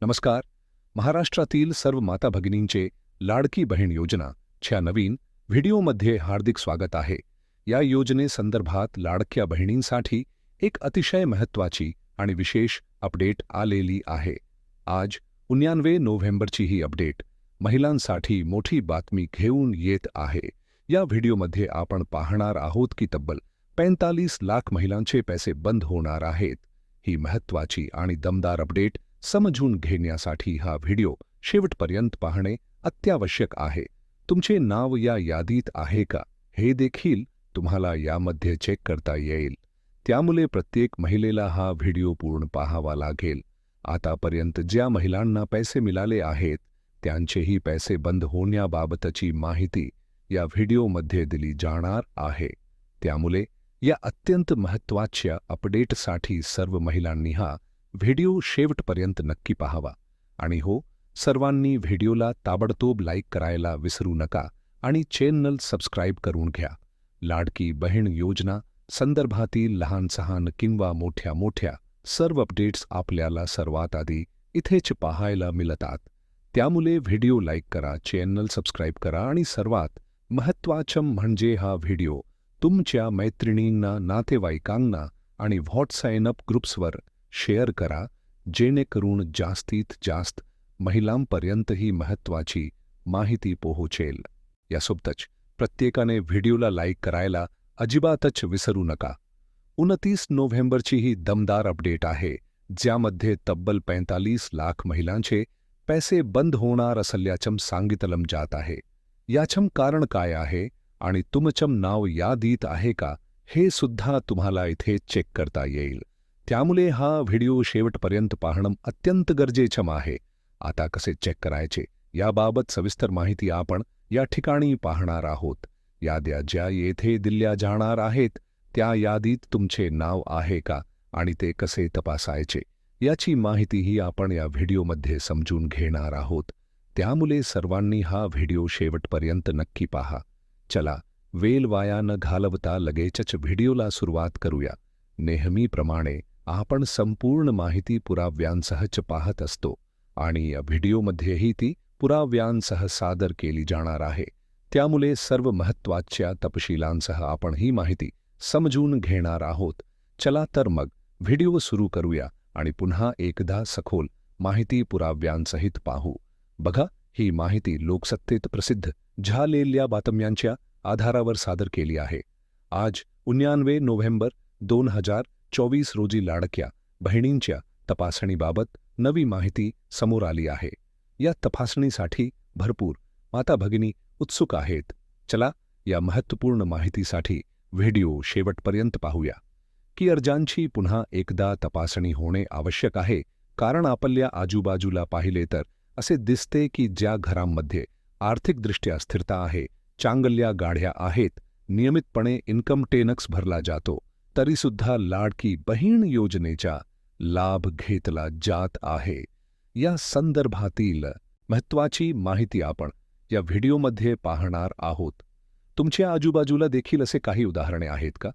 नमस्कार. महाराष्ट्रातील सर्व माता भगिनींचे लाडकी बहीण योजना च्या नवीन व्हिडिओमध्ये हार्दिक स्वागत आहे. या योजनेसंदर्भात लाडक्या बहिणींसाठी एक अतिशय महत्त्वाची आणि विशेष अपडेट आलेली आहे. आज 19 नोव्हेंबरची ही अपडेट महिलांसाठी मोठी बातमी घेऊन येत आहे. या व्हिडिओमध्ये आपण पाहणार आहोत की तब्बल 45 लाख महिलांचे पैसे बंद होणार आहेत. ही महत्त्वाची आणि दमदार अपडेट समजून घेण्यासाठी हा व्हिडिओ शेवटपर्यंत पाहणे अत्यावश्यक आहे. तुमचे नाव या यादीत आहे का हे देखील तुम्हाला यामध्ये चेक करता येईल. त्यामुळे प्रत्येक महिलेला हा व्हिडिओ पूर्ण पाहावा लागेल. आतापर्यंत ज्या महिलांना पैसे मिळाले आहेत त्यांचेही पैसे बंद होण्याबाबतची माहिती या व्हिडिओमध्ये दिली जाणार आहे. त्यामुळे या अत्यंत महत्त्वाच्या अपडेटसाठी सर्व महिलांनी हा व्हिडिओ शेवटपर्यंत नक्की पाहावा. आणि हो, सर्वांनी व्हिडिओला ताबडतोब लाईक करायला विसरू नका आणि चॅनल सबस्क्राईब करून घ्या. लाडकी बहीण योजना संदर्भातील लहान-सहान किंवा मोठ्या-मोठ्या सर्व अपडेट्स आपल्याला सर्वात आधी इथेच पाहायला मिळतात. त्यामुळे व्हिडिओ लाईक करा, चॅनल सबस्क्राईब करा आणि सर्वात महत्त्वाचं म्हणजे हा व्हिडिओ तुमच्या मैत्रिणींना, नातेवाईकांना आणि व्हॉट्सॲप ग्रुप्सवर शेअर करा, जेणेकरून जास्तीत जास्त महिलांपर्यंत ही महत्त्वाची माहिती पोहोचेल. यासोबतच प्रत्येकाने व्हिडिओला लाईक करायला अजिबातच विसरू नका. 29 नोव्हेंबरची ही दमदार अपडेट आहे, ज्यामध्ये तब्बल 45 लाख महिलांचे पैसे बंद होणार असल्याचं सांगितलं जात आहे. याचं कारण काय आहे आणि तुमचं नाव यादीत आहे का हे सुद्धा तुम्हाला इथे चेक करता येईल. त्यामुळे हा व्हिडिओ शेवटपर्यंत पाहणं अत्यंत गरजेचं आहे. आता कसे चेक करायचे याबाबत सविस्तर माहिती आपण या ठिकाणी पाहणार आहोत. याद्या ज्या येथे दिल्या जाणार आहेत त्या यादीत तुमचे नाव आहे का आणि ते कसे तपासायचे याची माहितीही आपण या व्हिडिओमध्ये समजून घेणार आहोत. त्यामुळे सर्वांनी हा व्हिडिओ शेवटपर्यंत नक्की पहा. चला, वेळ वाया न घालवता लगेचच व्हिडिओला सुरुवात करूया. नेहमीप्रमाणे आपण संपूर्ण माहिती पुराव्यांसहच पाहत असतो आणि या व्हिडिओमध्येही ती पुराव्यांसह सादर केली जाणार आहे. त्यामुळे सर्व महत्त्वाच्या तपशिलांसह आपण ही माहिती समजून घेणार आहोत. चला तर मग व्हिडिओ सुरू करूया आणि पुन्हा एकदा सखोल माहिती पुराव्यांसहित पाहू. बघा, ही माहिती लोकसत्तेत प्रसिद्ध झालेल्या बातम्यांच्या आधारावर सादर केली आहे. आज 19 नोव्हेंबर 2024 रोजी लाडक्या बहिणींच्या तपासणीबाबत नवी माहिती समोर आली आहे. या तपासणीसाठी भरपूर माता भगिनी उत्सुक आहेत. चला, या महत्त्वपूर्ण माहितीसाठी व्हिडिओ शेवटपर्यंत पाहूया. की अर्जांची पुन्हा एकदा तपासणी होणे आवश्यक आहे, कारण आपल्या आजूबाजूला पाहिले तर असे दिसते की ज्या घरांमध्ये आर्थिकदृष्ट्या स्थिरता आहे, चांगल्या गाड्या आहेत, नियमितपणे इन्कम टॅक्स भरला जातो, तरीसुद्धा लाडकी बहीण योजनेचा लाभ घेतला जात आहे. या संदर्भातील महत्त्वाची माहिती आपण या व्हिडिओमध्ये पाहणार आहोत. तुमच्या आजूबाजूला देखील असे काही उदाहरणे आहेत का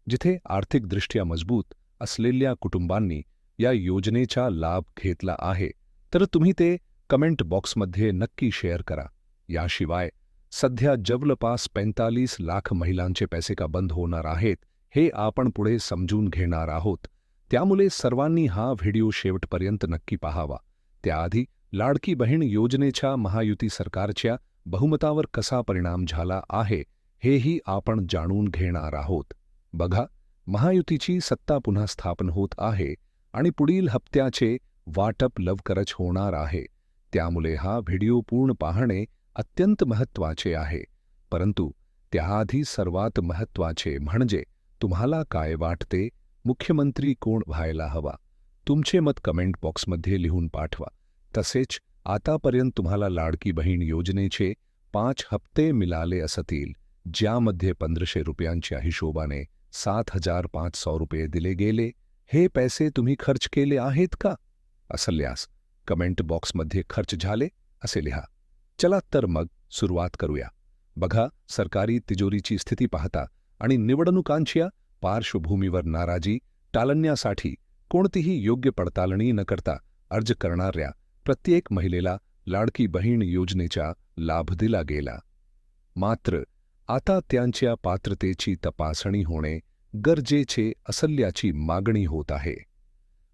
जिथे आर्थिकदृष्ट्या मजबूत असलेल्या कुटुंबांनी या योजनेचा लाभ घेतला आहे? तर तुम्ही ते कमेंट बॉक्समध्ये नक्की शेअर करा. याशिवाय सध्या जवळपास 45 लाख महिलांचे पैसे का बंद होणार आहेत हे आपण पुढे समजून घेणार आहोत. त्यामुळे सर्वांनी हा व्हिडिओ शेवटपर्यंत नक्की पाहावा. त्याआधी लाडकी बहीण योजनेच्या महायुती सरकारच्या बहुमतावर कसा परिणाम झाला आहे हेही आपण जाणून घेणार आहोत. बघा, महायुतीची सत्ता पुन्हा स्थापन होत आहे आणि पुढील हप्त्याचे वाटप लवकरच होणार आहे. त्यामुळे हा व्हिडिओ पूर्ण पाहणे अत्यंत महत्त्वाचे आहे. परंतु त्याआधी सर्वात महत्त्वाचे म्हणजे तुम्हाला काय वाटते, मुख्यमंत्री कोण व्हायला हवा? तुमचे मत कमेंट बॉक्समध्ये लिहून पाठवा. तसेच आतापर्यंत तुम्हाला लाडकी बहीण योजनेचे 5 हप्ते मिळाले असतील, ज्यामध्ये 1500 रुपयांच्या हिशोबाने 7,500 रुपये दिले गेले. हे पैसे तुम्ही खर्च केले आहेत का? असल्यास कमेंट बॉक्समध्ये खर्च झाले असे लिहा. चला तर मग सुरुवात करूया. बघा, सरकारी तिजोरीची स्थिती पाहता आणि निवडणुकांच्या पार्श्वभूमीवर नाराजी टाळण्यासाठी कोणतीही योग्य पडताळणी न करता अर्ज करणाऱ्या प्रत्येक महिलेला लाडकी बहीण योजनेचा लाभ दिला गेला. मात्र आता त्यांच्या पात्रतेची तपासणी होणे गरजेचे असल्याची मागणी होत आहे.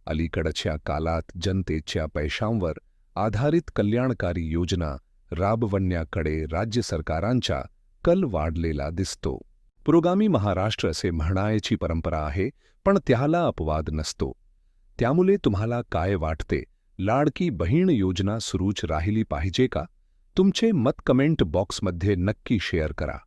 अलीकडच्या काळात जनतेच्या पैशांवर आधारित कल्याणकारी योजना राबवण्याकडे राज्य सरकारांचा कल वाढलेला दिसतो. पुरोगामी महाराष्ट्र असे म्हणायची परंपरा आहे, पण त्याला अपवाद नसतो. त्यामुळे तुम्हाला काय वाटते, लाडकी बहीण योजना सुरूच राहिली पाहिजे का? तुमचे मत कमेंट बॉक्समध्ये नक्की शेअर करा.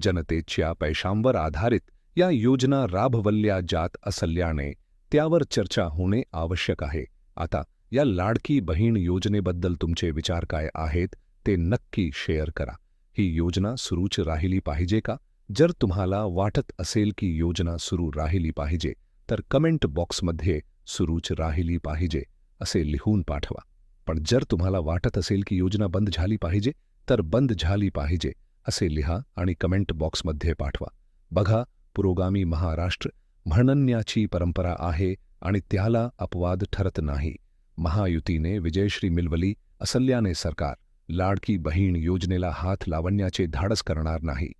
जनतेच्या पैशांवर आधारित या योजना राबवल्या जात असल्याने त्यावर चर्चा होणे आवश्यक आहे. आता या लाडकी बहीण योजनेबद्दल तुमचे विचार काय आहेत ते नक्की शेअर करा. ही योजना सुरूच राहिली पाहिजे का? जर तुम्हाला वाटत असेल की योजना सुरू राहिली पाहिजे तर कमेंट बॉक्समध्ये सुरूच राहिली पाहिजे असे लिहून पाठवा. पण जर तुम्हाला वाटत असेल की योजना बंद झाली पाहिजे तर बंद झाली पाहिजे असे लिहा आणि कमेंट बॉक्समध्ये पाठवा. बघा, पुरोगामी महाराष्ट्र म्हणण्याची परंपरा आहे आणि त्याला अपवाद ठरत नाही. महायुतीने विजयश्री मिळवली असल्याने सरकार लाडकी बहीण योजनेला हात लावण्याचे धाडस करणार नाही.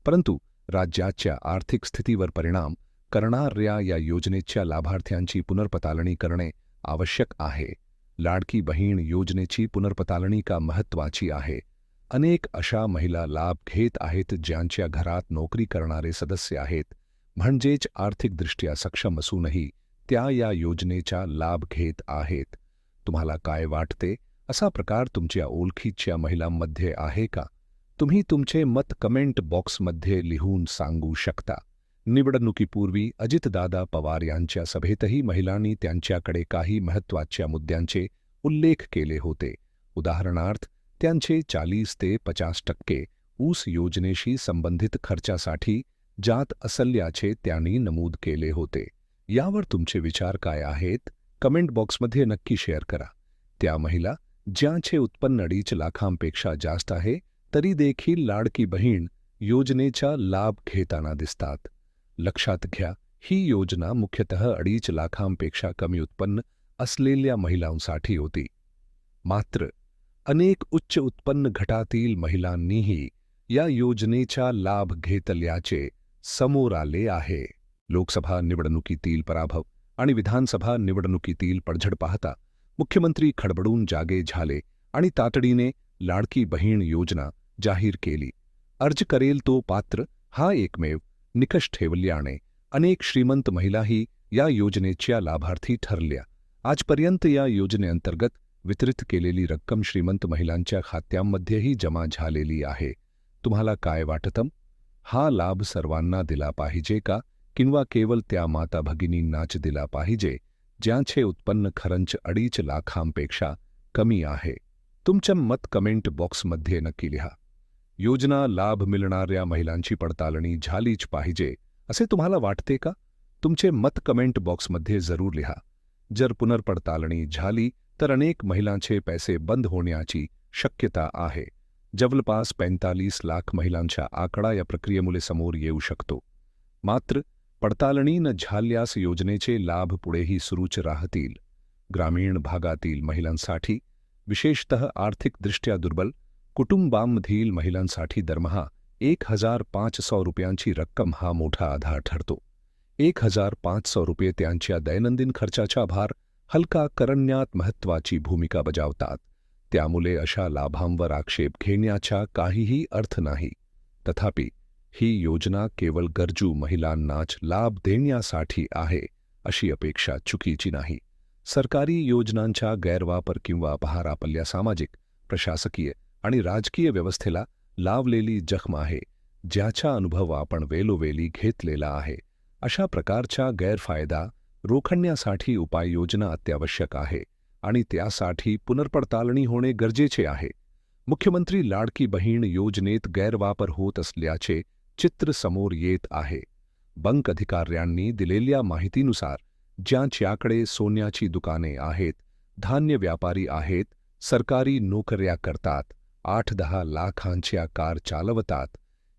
परंतु राज्याच्या आर्थिक स्थितीवर परिणाम करणाऱ्या या योजनेच्या लाभार्थ्यांची पुनर्पडताळणी करणे आवश्यक आहे. लाडकी बहीण योजनेची पुनर्पडताळणी का महत्त्वाची आहे? अनेक अशा महिला लाभ घेत आहेत ज्यांच्या घरात नोकरी करणारे सदस्य आहेत, म्हणजेच आर्थिकदृष्ट्या सक्षम असूनही त्या या योजनेचा लाभ घेत आहेत. तुम्हाला काय वाटते, असा प्रकार तुमच्या ओळखीच्या महिलांमध्ये आहे का? तुम्ही तुमचे मत कमेंट बॉक्समध्ये लिहून सांगू शकता. निवडणुकीपूर्वी अजितदादा पवार यांच्या सभेतही महिलांनी त्यांच्याकडे काही महत्त्वाच्या मुद्द्यांचे उल्लेख केले होते. उदाहरणार्थ, त्यांचे 40 ते 50% ऊस योजनेशी संबंधित खर्चासाठी जात असल्याचे त्यांनी नमूद केले होते. यावर तुमचे विचार काय आहेत? कमेंट बॉक्समध्ये नक्की शेअर करा. त्या महिला ज्यांचे उत्पन्न 2.5 लाखांपेक्षा जास्त आहे तरी देखील लाडकी बहीण योजनेचा लाभ घेताना दिसतात. लक्षात घ्या, ही योजना मुख्यतः 2.5 लाखांपेक्षा कमी उत्पन्न असलेल्या महिलांसाठी होती. मात्र अनेक उच्च उत्पन्न गटातील महिलांनीही या योजनेचा लाभ घेतल्याचे समोर आले आहे. लोकसभा निवडणुकीतील पराभव आणि विधानसभा निवडणुकीतील पडझड पाहता मुख्यमंत्री खडबडून जागे झाले आणि तातडीने लाडकी बहीण योजना जाहीर केली. अर्ज करेल तो पात्र हा एकमेव निकष ठेवल्याने अनेक श्रीमंत महिलाही या योजनेच्या लाभार्थी ठरल्या. आजपर्यंत या योजनेअंतर्गत वितरित केलेली रक्कम श्रीमंत महिलांच्या खात्यांमध्येही जमा झालेली आहे. तुम्हाला काय वाटतं? हा लाभ सर्वांना दिला पाहिजे का, किंवा केवळ त्या माता भगिनींनाच दिला पाहिजे ज्यांचे उत्पन्न खरंच 2.5 लाखांपेक्षा कमी आहे? तुमचं मत कमेंट बॉक्समध्ये नक्की लिहा. योजना लाभ मिळणाऱ्या महिलांची पडताळणी झालीच पाहिजे असे तुम्हाला वाटते का? तुमचे मत कमेंट बॉक्समध्ये जरूर लिहा. जर पुनर्पडताळणी झाली तर अनेक महिलांचे पैसे बंद होण्याची शक्यता आहे. जवळपास 45 लाख महिलांचा आकडा या प्रक्रियेमुळे समोर येऊ शकतो. मात्र पडताळणी न झाल्यास योजनेचे लाभ पुढेही सुरूच राहतील. ग्रामीण भागातील महिलांसाठी, विशेषतः आर्थिकदृष्ट्या दुर्बल कुटुंबांमधील महिलांसाठी दरमहा 1,500 रुपयांची रक्कम हा मोठा आधार ठरतो. 1,500 रुपये त्यांच्या दैनंदिन खर्चाचा भार हलका करण्यात महत्त्वाची भूमिका बजावतात. त्यामुळे अशा लाभांवर आक्षेप घेण्याचा काहीही अर्थ नाही. तथापि ही योजना केवळ गरजू महिलांनाच लाभ देण्यासाठी आहे अशी अपेक्षा चुकीची नाही. सरकारी योजनांचा गैरवापर किंवा अपहार आपल्या सामाजिक, प्रशासकीय आणि राजकीय व्यवस्थेला लावलेली जखम आहे, ज्याचा अनुभव आपण वेळोवेळी घेतलेला आहे. अशा प्रकारचा गैरफायदा रोखण्यासाठी उपाययोजना अत्यावश्यक आहे आणि त्यासाठी पुनर्पडताळणी होणे गरजेचे आहे. मुख्यमंत्री लाडकी बहीण योजनेत गैरवापर होत असल्याचे चित्र समोर येत आहे. बँक अधिकाऱ्यांनी दिलेल्या माहितीनुसार ज्यांच्याकडे सोन्याची दुकाने आहेत, धान्य व्यापारी आहेत, सरकारी नोकऱ्या करतात, 8-10 लाखांच्या कार चालवतात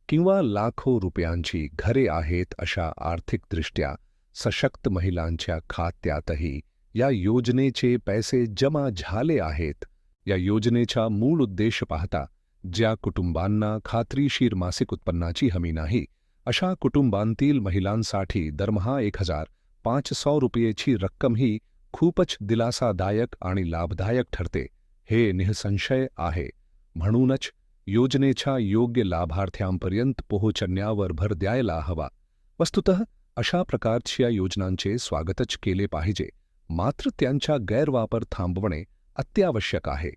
किंवा लाखो रुपयांची घरे आहेत, अशा आर्थिकदृष्ट्या सशक्त महिलांच्या खात्यातही या योजनेचे पैसे जमा झाले आहेत. या योजनेचा मूळ उद्देश पाहता ज्या कुटुंबांना खात्रीशीर मासिक उत्पन्नाची हमी नाही अशा कुटुंबांतील महिलांसाठी दरमहा 1,500 रुपयेची रक्कम ही खूपच दिलासादायक आणि लाभदायक ठरते हे निःसंशय आहे. म्हणूनच योजनेच्या योग्य लाभार्थ्यांपर्यंत पोहोचण्यावर भर द्यायला हवा. वस्तुतः अशा प्रकारच्या योजनांचे स्वागतच केले पाहिजे, मात्र त्यांचा गैरवापर थांबवणे अत्यावश्यक आहे.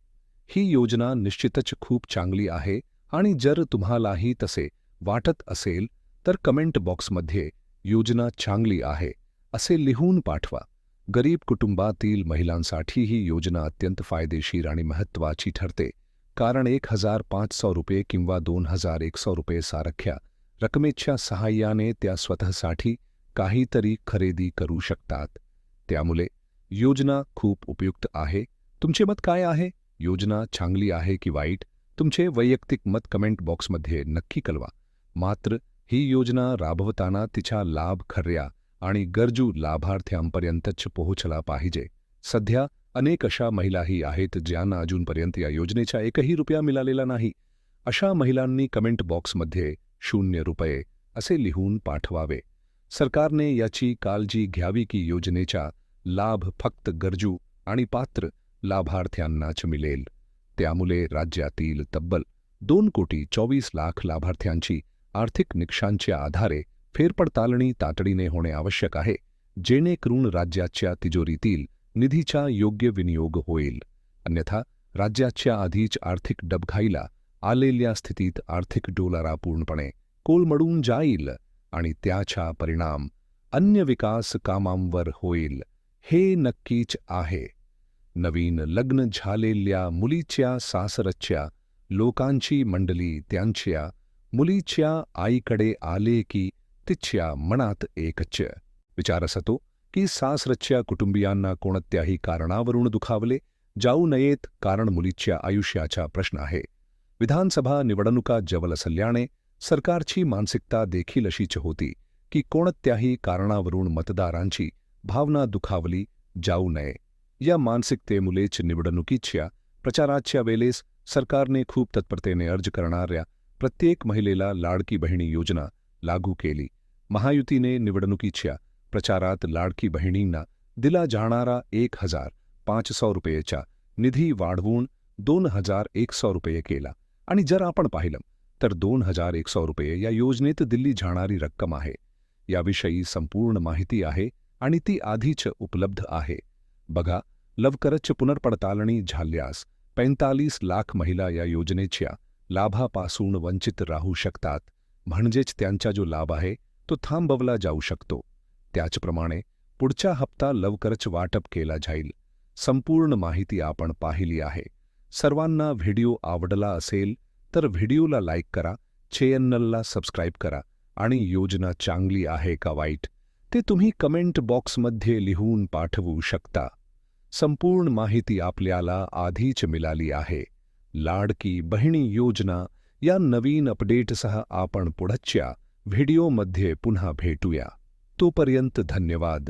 ही योजना निश्चितच खूप चांगली आहे आणि जर तुम्हालाही तसे वाटत असेल तर कमेंट बॉक्समध्ये योजना चांगली आहे असे लिहून पाठवा. गरीब कुटुंबातील महिलांसाठी ही योजना अत्यंत फायदेशीर आणि महत्त्वाची ठरते, कारण 1,500 रुपये किंवा 2,100 रुपये सारख्या रकमेच्या सहाय्याने त्या स्वतःसाठी काहीतरी खरेदी करू शकतात. त्यामुळे योजना खूप उपयुक्त आहे. तुमचे मत काय आहे? योजना चांगली आहे की वाईट? तुमचे वैयक्तिक मत कमेंट बॉक्समध्ये नक्की कळवा. मात्र ही योजना राबवताना तिचा लाभ खऱ्या आणि गरजू लाभार्थ्यांपर्यंतच पोहोचला पाहिजे. सध्या अनेक अशा महिलाही आहेत ज्यांना अजूनपर्यंत या योजनेचा 1ही रुपया मिळालेला नाही. अशा महिलांनी कमेंट बॉक्समध्ये 0 रुपये असे लिहून पाठवावे. सरकारने याची काळजी घ्यावी की योजनेचा लाभ फक्त गरजू आणि पात्र लाभार्थ्यांनाच मिळेल. त्यामुळे राज्यातील तब्बल 2,24,00,000 लाभार्थ्यांची आर्थिक निकषांच्या आधारे फेरपडताळणी तातडीने होणे आवश्यक आहे, जेणेकरून राज्याच्या तिजोरीतील निधीचा योग्य विनियोग होईल. अन्यथा राज्याच्या आधीच आर्थिक डबघाईला आलेल्या स्थितीत आर्थिक डोलारा पूर्णपणे कोलमडून जाईल आणि त्याचा परिणाम अन्य विकास कामांवर होईल हे नक्कीच आहे. नवीन लग्न झालेल्या मुलीच्या सासरच्या लोकांची मंडळी त्यांच्या मुलीच्या आईकडे आले की तिच्या मनात एकच विचार असतो की सासरच्या कुटुंबियांना कोणत्याही कारणावरून दुखावले जाऊ नयेत, कारण मुलीच्या आयुष्याचा प्रश्न आहे. विधानसभा निवडणुका जवळ असल्याने सरकारची मानसिकता देखील अशीच होती की कोणत्याही कारणावरून मतदारांची भावना दुखावली जाऊ नये. या मानसिकतेमुळेच निवडणुकीच्या प्रचाराच्या वेळेस सरकारने खूप तत्परतेने अर्ज करणाऱ्या प्रत्येक महिलेला लाडकी बहिणी योजना लागू केली. महायुतीने निवडणुकीच्या प्रचारात लाडकी बहिणींना दिला जाणारा 1,500 रुपयेचा निधी वाढवून 2,100 रुपये केला आणि जर आपण पाहिलं तर 2,100 रुपये या योजनेत दिली जाणारी रक्कम आहे. याविषयी संपूर्ण माहिती आहे आणि ती आधीच उपलब्ध आहे. बघा, लवकरच पुनर्पडताळणी झाल्यास 45 लाख महिला या योजनेच्या लाभापासून वंचित राहू शकतात. म्हणजेच त्यांचा जो लाभ आहे तो थांबवला जाऊ शकतो. त्याचप्रमाणे पुढचा हप्ता लवकरच वाटप केला जाईल. संपूर्ण माहिती आपण पाहिली आहे. सर्वांना व्हिडिओ आवडला असेल तर व्हिडिओला लाईक करा, चॅनलला सबस्क्राईब करा आणि योजना चांगली आहे का वाईट ते तुम्ही कमेंट बॉक्समध्ये लिहून पाठवू शकता. संपूर्ण माहिती आपल्याला आधीच मिळाली आहे. लाडकी बहिणी योजना या नवीन अपडेटसह आपण पुढच्या व्हिडिओमध्ये पुन्हा भेटूया. तोपर्यंत धन्यवाद.